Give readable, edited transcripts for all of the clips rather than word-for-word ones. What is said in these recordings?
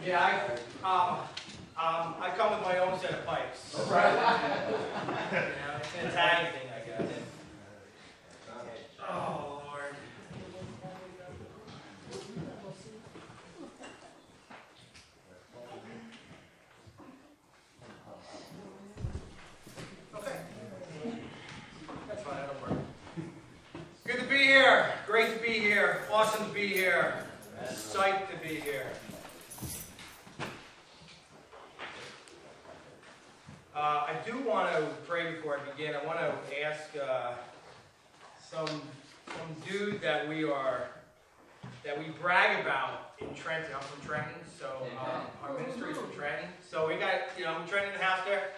Yeah, I come with my own set of pipes. Right. It's an Italian thing, I guess. Oh, Lord. Okay. That's fine, that'll work. Good to be here. Great to be here. Awesome to be here. Psyched to be here. I do want to pray before I begin. I want to ask some dude that we brag about in Trenton. I'm from Trenton, so our ministry is from Trenton. So we got Trenton in the house there.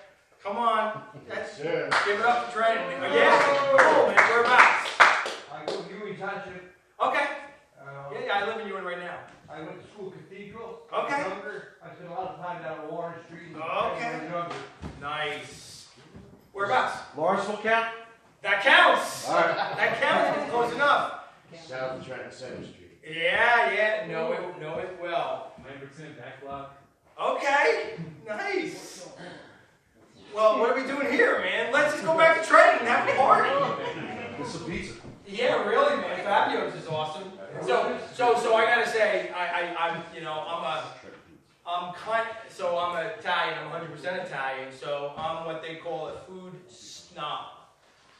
Come on, give it up to Trenton. Yeah, cool, man. Whereabouts? I go to Ewing Township. Okay. Yeah, I live in Ewing right now. I went to school Cathedral. Okay. I was younger. I spent a lot of time down on Warren Street. Okay. Nice. Whereabouts? Lawrenceville count? That counts. All right. That counts. It's close enough. South of Trenton Center Street. Yeah. Know it well. Lamberton, back block. Okay. Nice. Well, what are we doing here, man? Let's just go back to Trenton and have a party. Get some pizza. Yeah, really, man. Fabio's is awesome. So I gotta say, I'm Italian. I'm 100% Italian. So I'm what they call a food snob.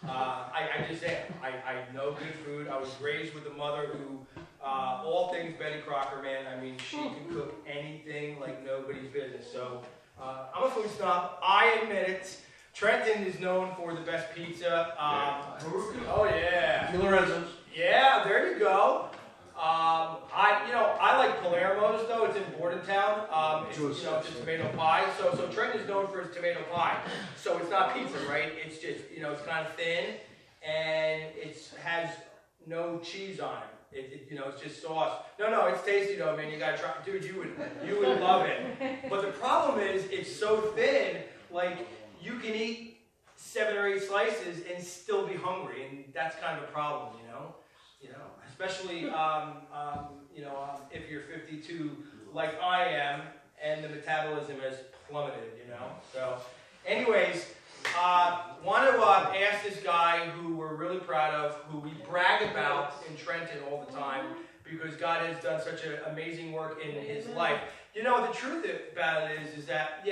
I just am. I know good food. I was raised with a mother who, all things Betty Crocker, man. I mean, she can cook anything like nobody's business. So I'm a food snob. I admit it. Trenton is known for the best pizza. Oh yeah. Lorenzo's. Yeah, there you go. I like Palermo's though. It's in Bordentown. It's a tomato pie. So Trenton is known for its tomato pie. So it's not pizza, right? It's just it's kind of thin and it has no cheese on it. It's just sauce. No, it's tasty though, man. You gotta try, dude. You would love it. But the problem is it's so thin, like you can eat 7 or 8 slices and still be hungry, and that's kind of a problem, especially if you're 52 like I am, and the metabolism has plummeted, So, anyways, want to ask this guy who we're really proud of, who we brag about in Trenton all the time, because God has done such an amazing work in his life. The truth about it is that,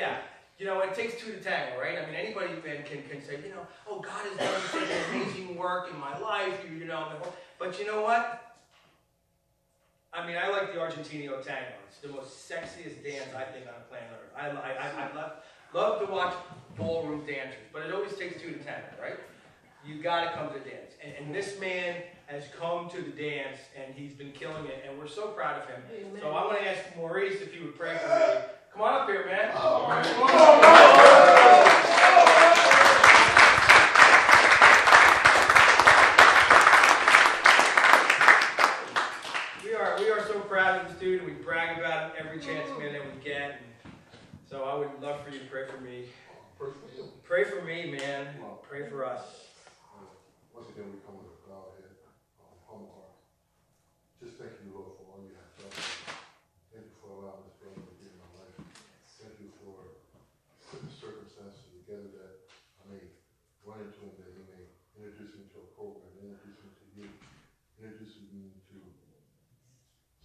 it takes 2 to tango, right? I mean, anybody can say, oh, God has done such an amazing work in my life, But you know what? I mean, I like the Argentino tango. It's the most sexiest dance, I think, on planet Earth. I love to watch ballroom dancers, but it always takes 2 to tango, right? You got to come to the dance. And this man has come to the dance, and he's been killing it, and we're so proud of him. Amen. So I'm going to ask Maurice if you would pray for me. Come on up here, man. We are so proud of this dude, and we brag about him every chance, man, that we get. And so I would love for you to pray for me. Pray for me, man. Pray for us. Once again, we come with a proud head, humble heart. Just thank you, Lord, for all you have done. Thank you for allowing this brother to be in my life. Thank you for putting the circumstances together that I may run into him, that he may introduce me to a program, introduce me to you, introduce me to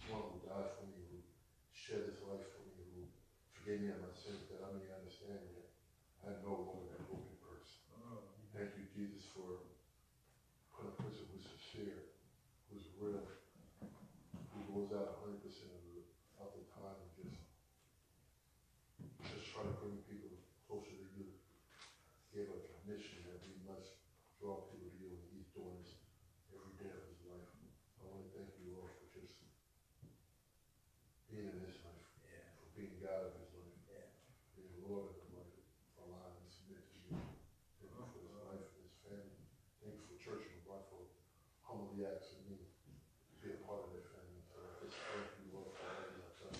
someone who died for me, who shed his life for me, who forgave me of my sins, that I may understand that I am no longer that broken person. Thank you, Jesus, for putting a person who's sincere, who's real, who goes out 100% of the time and just try to bring people closer to you. He gave a mission that we must draw people to you, and he's doing this every day of his life. I want to thank you, Lord, for just being in his life, for being God of his life, being Lord of his life, for allowing him to submit to you. Thank you for his life and his family. Thank you for Church of God for humbly asking me to be a part of their family. So I just thank you, Lord, for all you have done.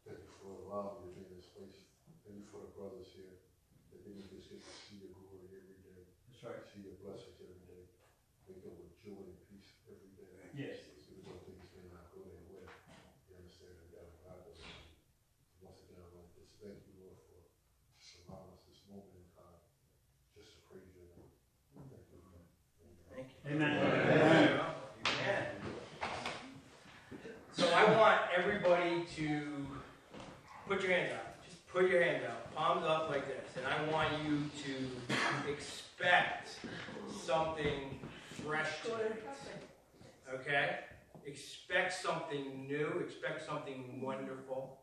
Thank you for allowing me to be in this place. Thank you for the brothers here, that they may just get to see your glory every day. That's right. See your blessings every day. Wake up with joy and peace every day. Yes. Even though things may not go their way, you understand that God will. Amen. Amen. So I want everybody to put your hands out. Just put your hands out, palms up like this. And I want you to expect something fresh tonight. Okay? Expect something new. Expect something wonderful.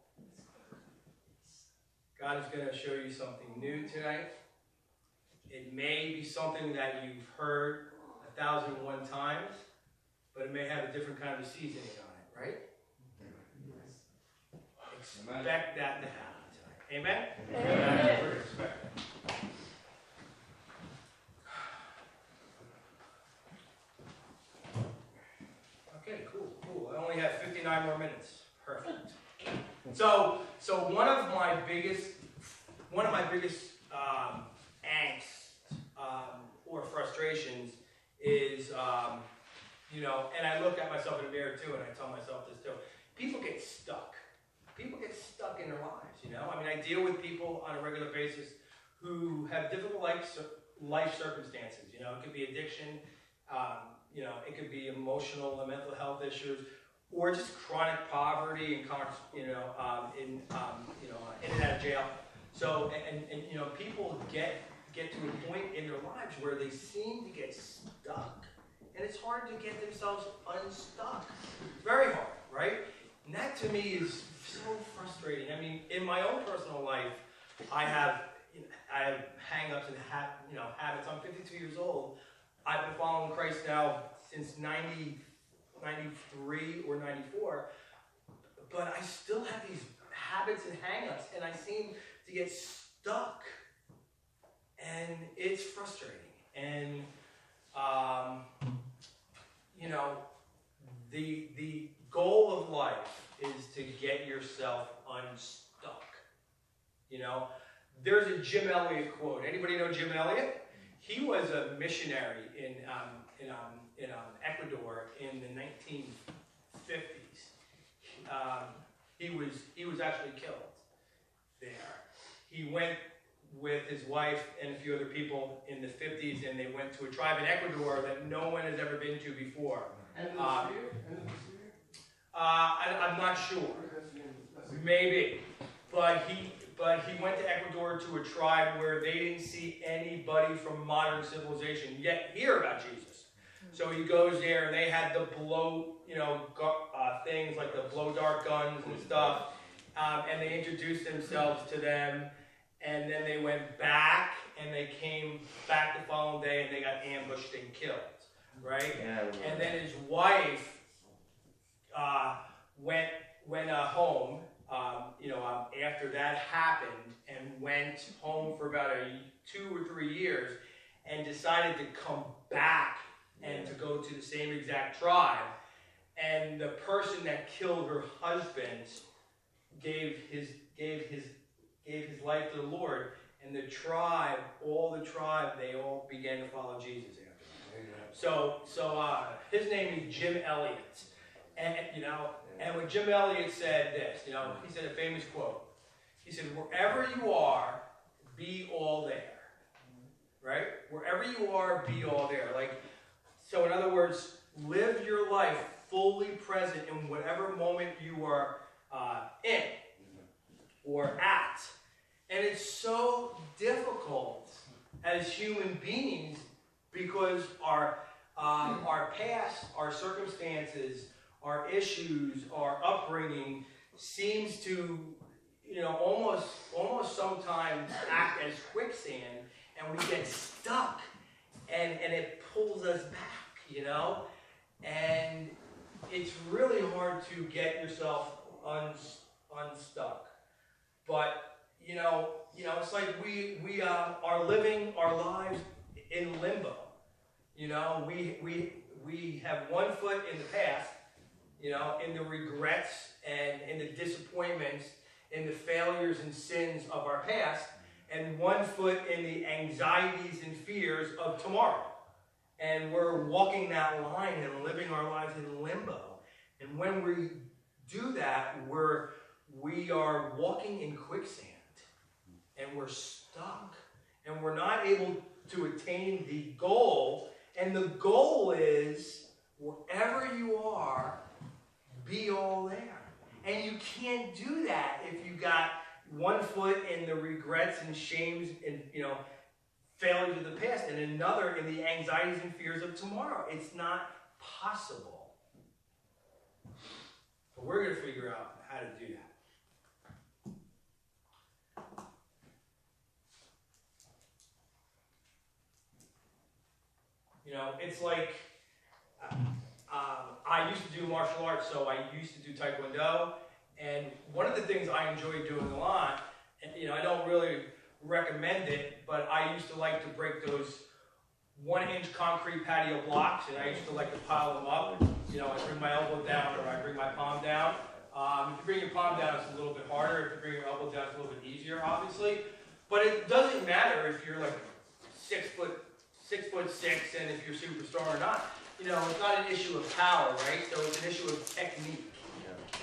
God is going to show you something new tonight. It may be something that you've heard 1,001 times, but it may have a different kind of seasoning on it, right? Expect that to happen tonight. Amen? Amen. Okay, cool. I only have 59 more minutes. Perfect. So one of my biggest angst or frustrations is, and I look at myself in the mirror too, and I tell myself this too. People get stuck. People get stuck in their lives. I mean, I deal with people on a regular basis who have difficult life circumstances. It could be addiction. It could be emotional and mental health issues, or just chronic poverty and in and out of jail. So and people get to a point in their lives where they seem to get stuck, and it's hard to get themselves unstuck. It's very hard, right? And that to me is so frustrating. I mean, in my own personal life, I have hang-ups and habits. I'm 52 years old. I've been following Christ now since 93 or 94, but I still have these habits and hang-ups, and I seem to get stuck, and it's frustrating. And the goal of life is to get yourself unstuck. There's a Jim Elliot quote. Anybody know Jim Elliot? He was a missionary in Ecuador in the 1950s. He was actually killed there. He went with his wife and a few other people in the 50s, and they went to a tribe in Ecuador that no one has ever been to before. I'm not sure. Maybe, but he went to Ecuador to a tribe where they didn't see anybody from modern civilization yet hear about Jesus. So he goes there, and they had the blow, things like the blow dart guns and stuff, and they introduced themselves to them, and then they went back, and they came back the following day, and they got ambushed and killed, right? Yeah, and then his wife went home. After that happened, and went home for about 2 or 3 years, and decided to come back and to go to the same exact tribe. And the person that killed her husband gave his life to the Lord, and the tribe, they all began to follow Jesus after that. So his name is Jim Elliot, and when Jim Elliot said this, he said a famous quote. He said, "Wherever you are, be all there." Right? Wherever you are, be all there. So in other words, live your life fully present in whatever moment you are in or at. And it's so difficult as human beings because our past, our circumstances, our issues, our upbringing seems to, almost sometimes act as quicksand, and we get stuck, and it pulls us back, and it's really hard to get yourself unstuck. But it's like we are living our lives in limbo. We have one foot in the past, in the regrets and in the disappointments, in the failures and sins of our past, and one foot in the anxieties and fears of tomorrow. And we're walking that line and living our lives in limbo. And when we do that, we are walking in quicksand, and we're stuck, and we're not able to attain the goal And the goal is, wherever you are, be all there. And you can't do that if you got one foot in the regrets and shames and, failures of the past, and another in the anxieties and fears of tomorrow. It's not possible. But we're going to figure out how to do that. It's like, I used to do martial arts, so I used to do Taekwondo, and one of the things I enjoy doing a lot, and I don't really recommend it, but I used to like to break those 1-inch concrete patio blocks, and I used to like to pile them up. I bring my elbow down or I bring my palm down. If you bring your palm down, it's a little bit harder. If you bring your elbow down, it's a little bit easier, obviously. But it doesn't matter if you're like 6'6", and if you're a superstar or not. It's not an issue of power, right? So it's an issue of technique,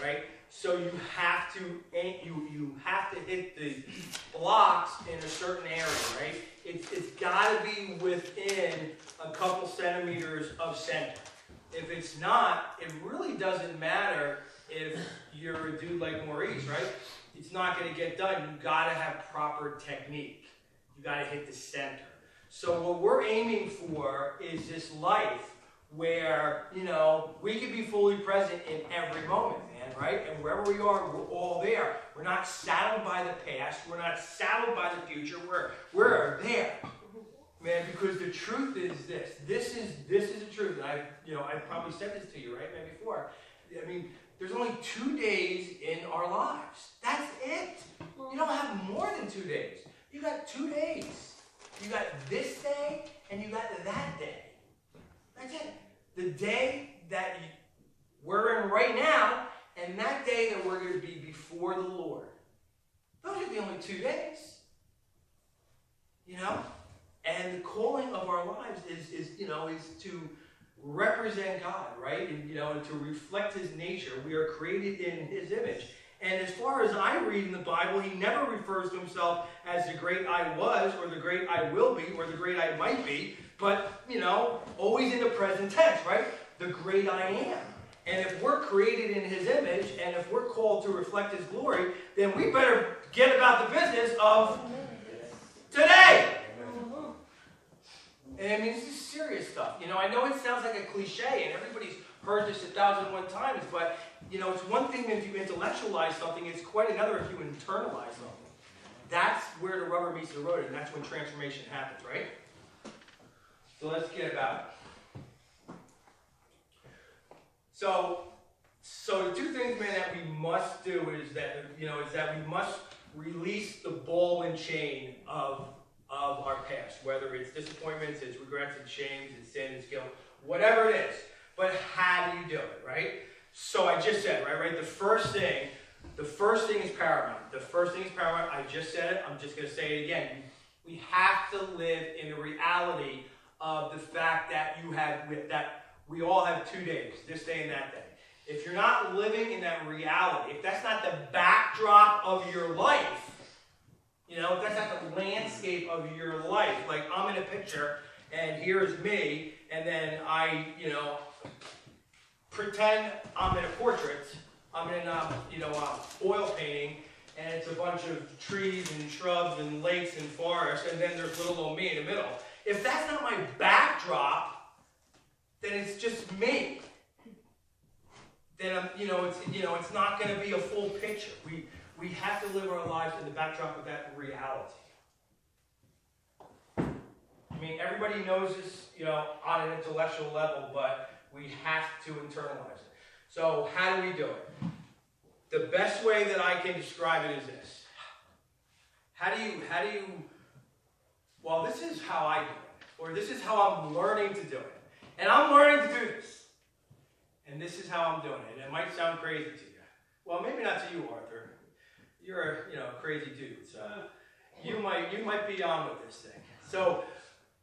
right? So you have to hit the blocks in a certain area, right? It's got to be within a couple centimeters of center. If it's not, it really doesn't matter if you're a dude like Maurice, right? It's not going to get done. You got to have proper technique. You got to hit the center. So what we're aiming for is this life where, we can be fully present in every moment, man, right? And wherever we are, we're all there. We're not saddled by the past. We're not saddled by the future. We're there, man, because the truth is this. This is the truth. And I've probably said this to you, right, man, before. I mean, there's only 2 days in our lives. That's it. You don't have more than 2 days. You got 2 days. You got this day and you got that day. That's it. The day that we're in right now and that day that we're going to be before the Lord. Those are the only 2 days. And the calling of our lives is to represent God, right? And to reflect His nature. We are created in His image. And as far as I read in the Bible, He never refers to Himself as the great I was, or the great I will be, or the great I might be, but, always in the present tense, right? The great I am. And if we're created in His image, and if we're called to reflect His glory, then we better get about the business of today. And I mean, this is serious stuff. I know it sounds like a cliche, and everybody's heard this 1,001 times, but, it's one thing if you intellectualize something, it's quite another if you internalize something. That's where the rubber meets the road, and that's when transformation happens, right? So let's get about it. So the two things, man, that we must do is that, we must release the ball and chain of our past, whether it's disappointments, it's regrets, it's shames, it's sin, it's guilt, whatever it is. But how do you do it, right? So I just said, right? The first thing is paramount. The first thing is paramount. I just said it. I'm just going to say it again. We have to live in the reality of the fact that that we all have 2 days, this day and that day. If you're not living in that reality, if that's not the backdrop of your life, if that's not the landscape of your life, like I'm in a picture and here's me, and then I, pretend I'm in a portrait, I'm in oil painting, and it's a bunch of trees and shrubs and lakes and forests, and then there's little old me in the middle. If that's not my backdrop, then it's just me. Then it's not going to be a full picture. We have to live our lives in the backdrop of that reality. I mean, everybody knows this, on an intellectual level, but we have to internalize it. So how do we do it? The best way that I can describe it is this. Well, this is how I do it, or this is how I'm learning to do it. And I'm learning to do this. And this is how I'm doing it. And it might sound crazy to you. Well, maybe not to you, Arthur. You're a crazy dude, so you might be on with this thing. So,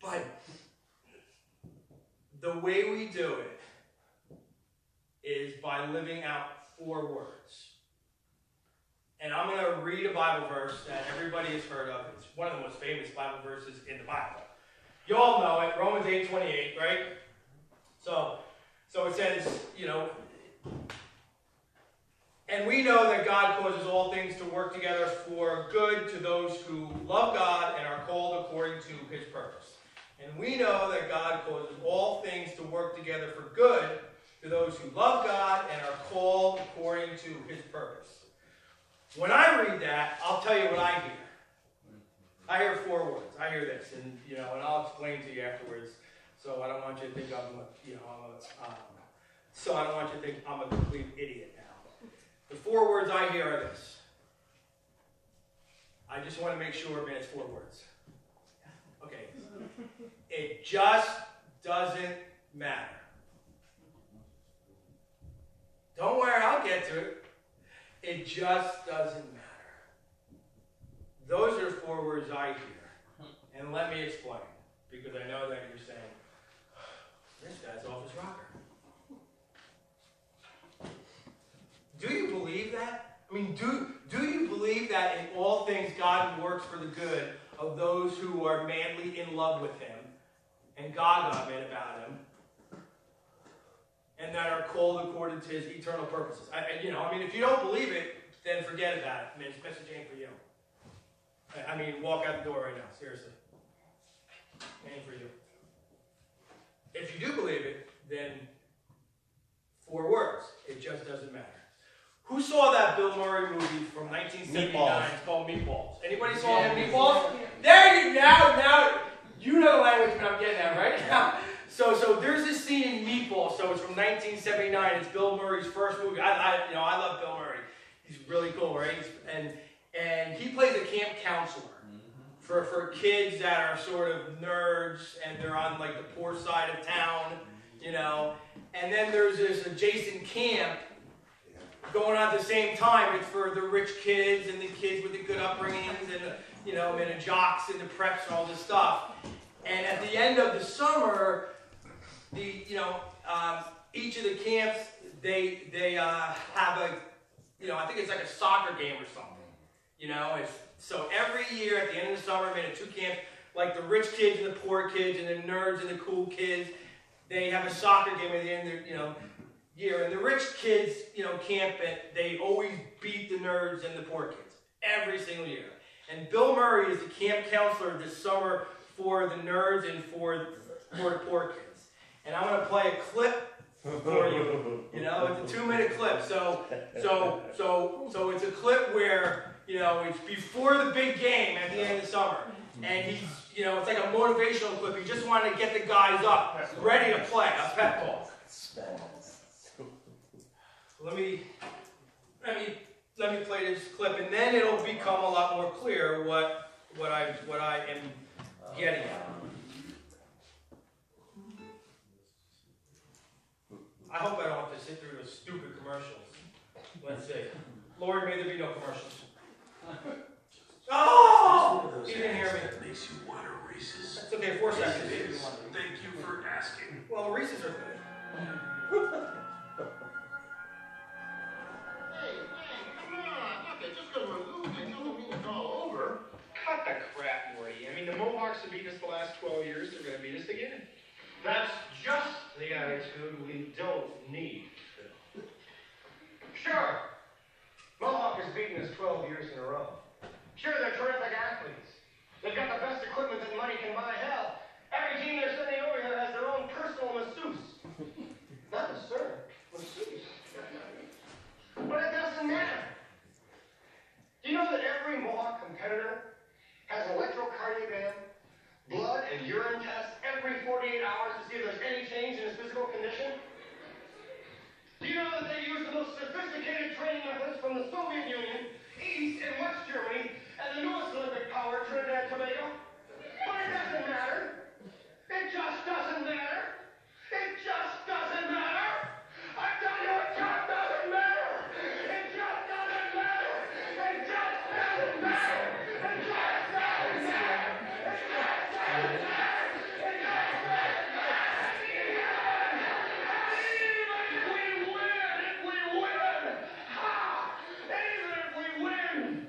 but the way we do it is by living out 4 words. And I'm going to read a Bible verse that everybody has heard of. It's one of the most famous Bible verses in the Bible. You all know it, Romans 8:28, right? So it says, and we know that God causes all things to work together for good to those who love God and are called according to his purpose. And we know that God causes all things to work together for good to those who love God and are called according to his purpose. When I read that, I'll tell you what I hear. I hear 4 words. I hear this, and I'll explain to you afterwards. So I don't want you to think I'm a complete idiot now. The 4 words I hear are this. I just want to make sure, man, it's 4 words. Okay. It just doesn't matter. Don't worry, I'll get to it. It just doesn't matter. Those are 4 words I hear. And let me explain. Because I know that you're saying, this guy's off his rocker. Do you believe that? I mean, do you believe that in all things God works for the good of those who are madly in love with him and God got mad about him and that are called according to his eternal purposes? If you don't believe it, then forget about it. I mean, this message ain't for you. Walk out the door right now, seriously. Ain't for you. If you do believe it, then 4 words. It just doesn't matter. Who saw that Bill Murray movie from 1979? Meatballs. It's called Meatballs. Anybody saw Meatballs? There you now you know the language that I'm getting at, right? So there's this scene in Meatballs. So it's from 1979. It's Bill Murray's first movie. I love Bill Murray. He's really cool, right? And he plays a camp counselor for kids that are sort of nerds and they're on like the poor side of town, And then there's this adjacent camp going on at the same time. It's for the rich kids and the kids with the good upbringings and the jocks and the preps and all this stuff. And at the end of the summer, each of the camps they have a I think it's like a soccer game or something. So every year at the end of the summer, we had 2 camps, like the rich kids and the poor kids and the nerds and the cool kids. They have a soccer game at the end of the year. And the rich kids, camp, they always beat the nerds and the poor kids every single year. And Bill Murray is the camp counselor this summer for the nerds and for the poor kids. And I'm going to play a clip for you. It's a 2-minute clip. So it's a clip where it's before the big game at the end of the summer, and he's it's like a motivational clip. He just wanted to get the guys up, ready to play a pep talk. Let me play this clip, and then it'll become a lot more clear what I am getting at. I hope I don't have to sit through those stupid commercials. Let's see. Lord, may there be no commercials. Oh! You didn't hear me. Makes you want a Reese's. It's okay, 4 seconds. Thank you for asking. Well, Reese's are good. Hey, come on. Look, just because we're losing doesn't mean it's all over. Cut the crap, Morty. The Mohawks have beat us the last 12 years. They're going to beat us again. That's just the attitude we don't need, Phil. Sure, Mohawk has beaten us 12 years in a row. Sure, they're terrific athletes. They've got the best equipment that money can buy. Hell, every team they're sending over here has their own personal masseuse. Not a sir, masseuse. But it doesn't matter. Do you know that every Mohawk competitor has an electrocardiogram, blood and urine tests every 48 hours to see if there's any change in his physical condition? Do you know that they use the most sophisticated training methods from the Soviet Union, East and West Germany, and the newest Olympic power, Trinidad and Tobago? But it doesn't matter. It just doesn't matter. It just doesn't matter. I tell you, it just doesn't matter. It just doesn't matter. It just doesn't matter. It just doesn't matter. It just doesn't matter. It just doesn't matter. Even if we win, ha! Even if we win,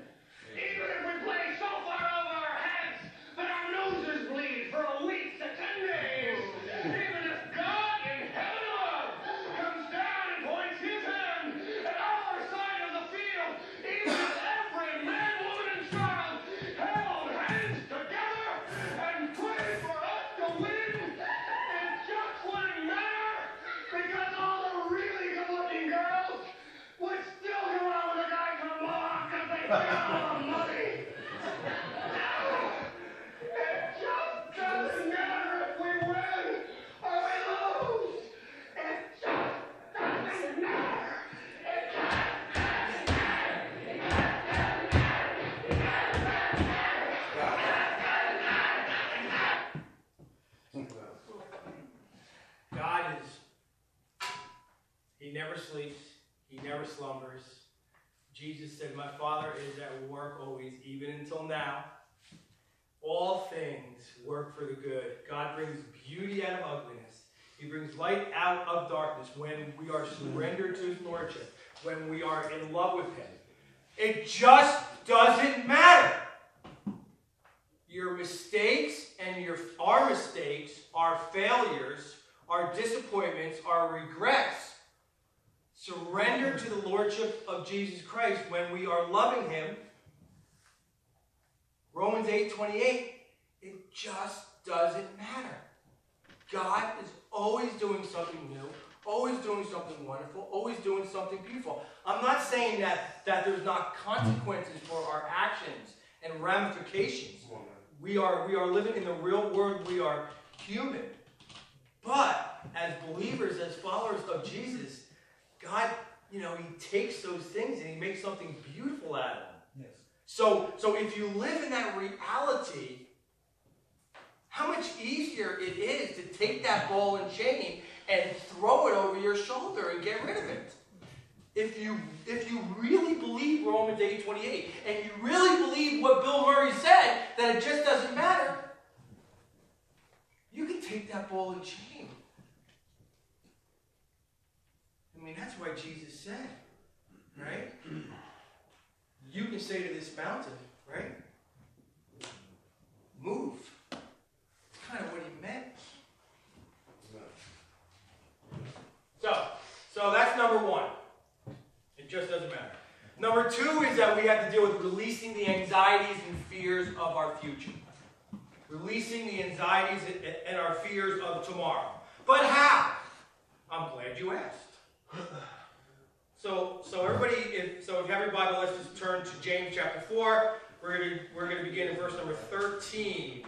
money. It just doesn't matter if we win or we lose. It just doesn't matter. It just doesn't God He never sleeps, He never slumbers. Jesus said, my Father is at work always, even until now. All things work for the good. God brings beauty out of ugliness. He brings light out of darkness when we are surrendered to His Lordship, when we are in love with Him. It just doesn't matter. Your mistakes and our mistakes, our failures, our disappointments, our regrets, surrender to the Lordship of Jesus Christ when we are loving Him. Romans 8:28, it just doesn't matter. God is always doing something new, always doing something wonderful, always doing something beautiful. I'm not saying that there's not consequences for our actions and ramifications. We are living in the real world. We are human. But as believers, as followers of Jesus, God, He takes those things and He makes something beautiful out of them. Yes. So if you live in that reality, how much easier it is to take that ball and chain and throw it over your shoulder and get rid of it. If you really believe Romans 8:28, and you really believe what Bill Murray said, that it just doesn't matter, you can take that ball and chain. I mean, that's why Jesus said, right? You can say to this mountain, right? Move. That's kind of what He meant. So that's number one. It just doesn't matter. Number two is that we have to deal with releasing the anxieties and fears of our future. Releasing the anxieties and our fears of tomorrow. But how? I'm glad you asked. So everybody, if you have your Bible, let's just turn to James chapter 4. We're going to begin in verse number 13.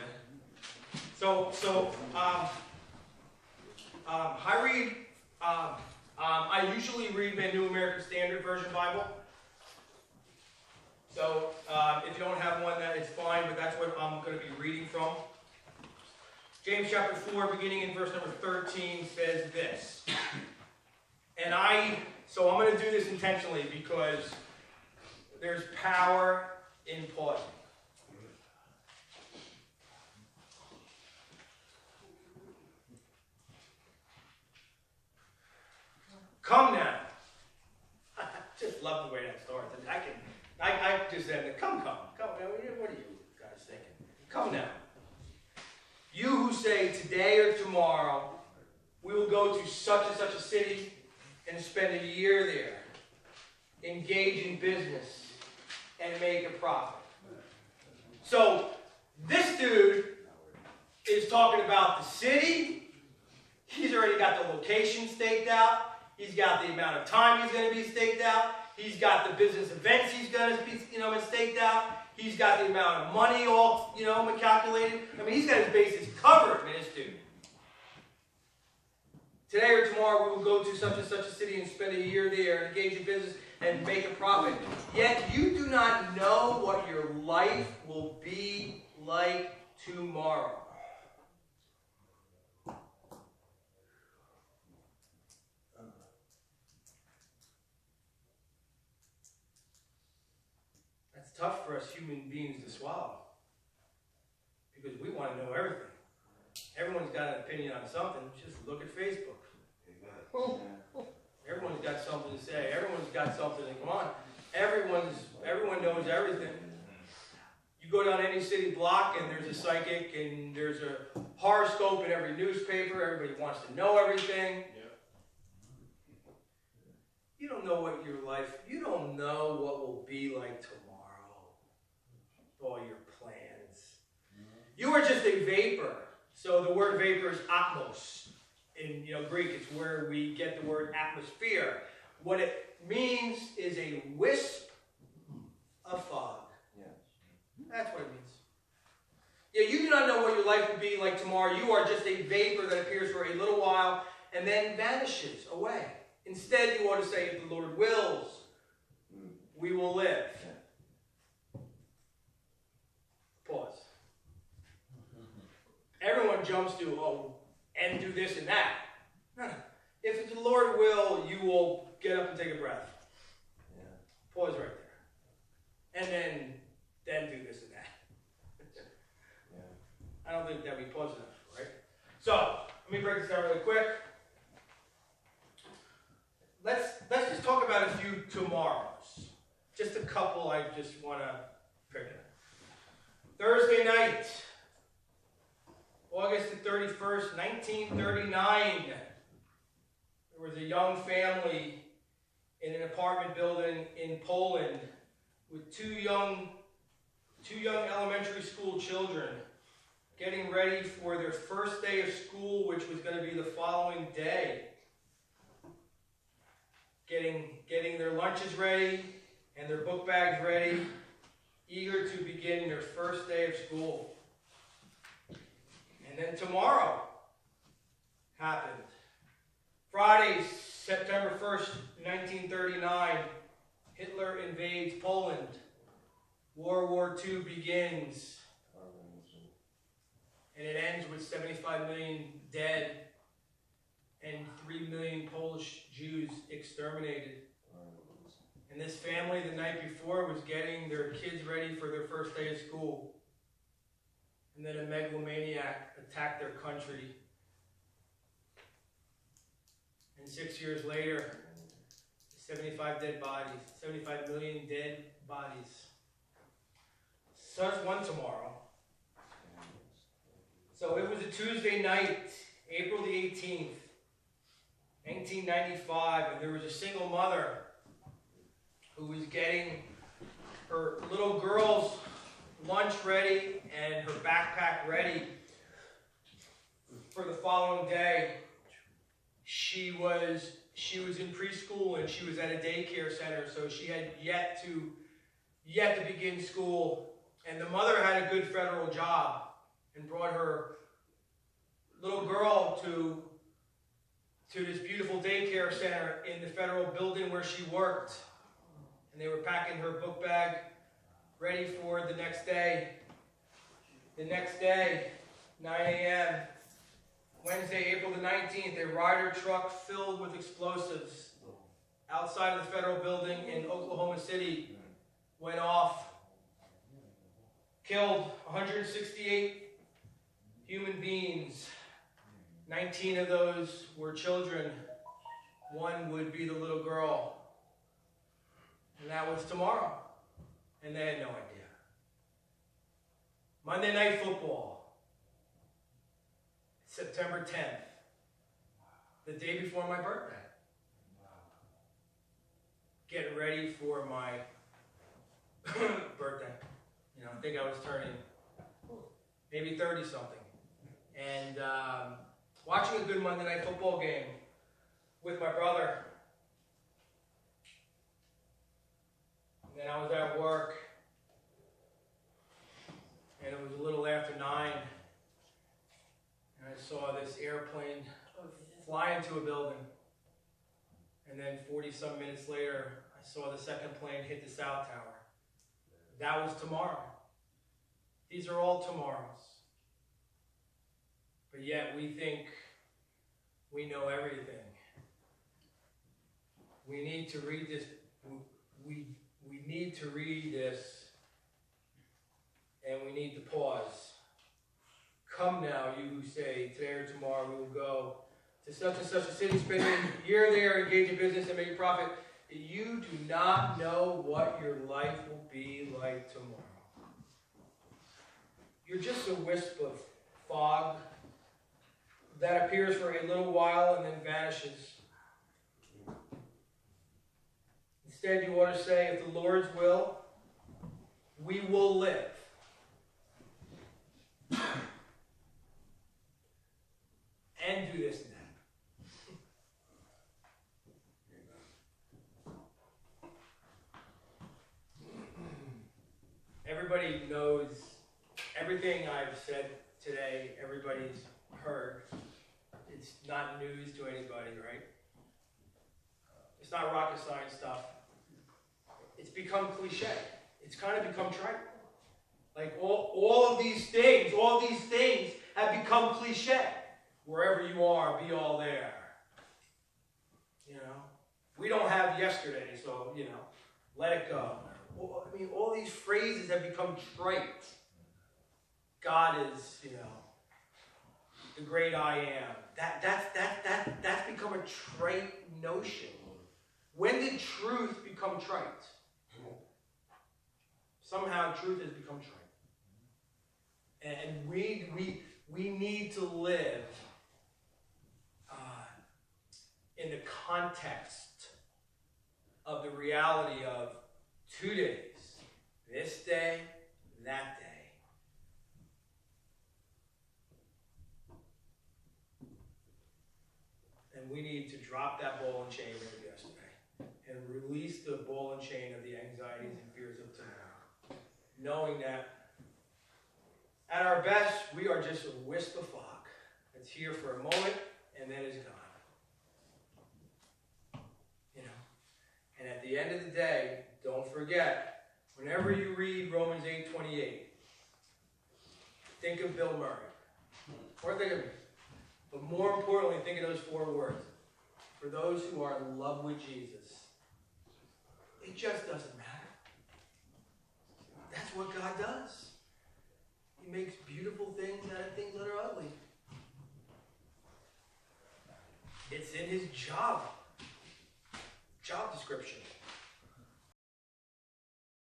I usually read my New American Standard Version Bible. So if you don't have one, that is fine, but that's what I'm going to be reading from. James chapter 4, beginning in verse number 13, says this. So I'm going to do this intentionally because there's power in pausing. Come now. I just love the way that starts. I just said, come. What are you guys thinking? Come now. You who say today or tomorrow, we will go to such and such a city and spend a year there, engage in business, and make a profit. So this dude is talking about the city. He's already got the location staked out. He's got the amount of time he's going to be staked out. He's got the business events he's going to be, staked out. He's got the amount of money all, calculated. I mean, he's got his bases covered, man, this dude. Today or tomorrow we will go to such and such a city and spend a year there and engage in business and make a profit. Yet you do not know what your life will be like tomorrow. That's tough for us human beings to swallow. Because we want to know everything. Everyone's got an opinion on something. Just look at Facebook. Everyone's got something to say. Everyone's got something to go on. Everyone knows everything. You go down any city block and there's a psychic and there's a horoscope in every newspaper. Everybody wants to know everything. You don't know what your life, you don't know what will be like tomorrow. All your plans. You are just a vapor. So the word vapor is atmos. In Greek, it's where we get the word atmosphere. What it means is a wisp of fog. Yes. That's what it means. Yeah, you do not know what your life will be like tomorrow. You are just a vapor that appears for a little while and then vanishes away. Instead, you ought to say, if the Lord wills, we will live. Pause. Everyone jumps to, oh, and do this and that. No. If the Lord will, you will get up and take a breath. Yeah. Pause right there. And then do this and that. Yeah. I don't think that we pause enough, right? So, let me break this down really quick. Let's just talk about a few tomorrows. Just a couple I just want to pick. Thursday night, August the 31st, 1939. There was a young family in an apartment building in Poland with two young elementary school children getting ready for their first day of school, which was going to be the following day. Getting their lunches ready and their book bags ready, eager to begin their first day of school. And then tomorrow happened. Friday, September 1st, 1939, Hitler invades Poland. World War II begins. And it ends with 75 million dead and 3 million Polish Jews exterminated. And this family the night before was getting their kids ready for their first day of school. And then a megalomaniac attacked their country. And 6 years later, 75 dead bodies, 75 million dead bodies. So that's one tomorrow. So it was a Tuesday night, April the 18th, 1995, and there was a single mother who was getting her little girl's lunch ready and her backpack ready for the following day. She was in preschool and she was at a daycare center, so she had yet to begin school. And the mother had a good federal job and brought her little girl to this beautiful daycare center in the federal building where she worked. And they were packing her book bag, ready for the next day. The next day, 9 a.m., Wednesday, April the 19th, a Ryder truck filled with explosives outside of the federal building in Oklahoma City went off. Killed 168 human beings. 19 of those were children. One would be the little girl. And that was tomorrow. And they had no idea. Monday Night Football. September 10th. The day before my birthday. Getting ready for my birthday. You know, I think I was turning maybe 30 something. And watching a good Monday Night Football game with my brother. And then I was at work. And it was a little after 9. And I saw this airplane fly into a building. And then 40-some minutes later, I saw the second plane hit the South Tower. That was tomorrow. These are all tomorrows. But yet we think we know everything. We need to read this. We need to read this. And we need to pause. Come now, you who say, today or tomorrow we will go to such and such a city, spend a year there, engage in business, and make a profit. You do not know what your life will be like tomorrow. You're just a wisp of fog that appears for a little while and then vanishes. Instead, you ought to say, if the Lord's will, we will live. And do this and that. everybody knows everything I've said today, everybody's heard. It's not news to anybody, right? It's not rocket science stuff. It's become cliche. It's kind of become trite. Like all of these things have become cliche. Wherever you are, be all there. You know? We don't have yesterday, so, you know, let it go. I mean, all these phrases have become trite. God is, you know, the great I am. That's become a trite notion. When did truth become trite? Somehow truth has become trite. And we need to live in the context of the reality of 2 days. This day, that day. And we need to drop that ball and chain of yesterday and release the ball and chain of the anxieties and fears of tomorrow. Knowing that at our best, we are just a wisp of fog that's here for a moment and then is gone. You know? And at the end of the day, don't forget, whenever you read Romans 8:28, think of Bill Murray. Or think of me. But more importantly, think of those 4 words. For those who are in love with Jesus, it just doesn't matter. That's what God does. He makes beautiful things out of things that are ugly. It's in his job description.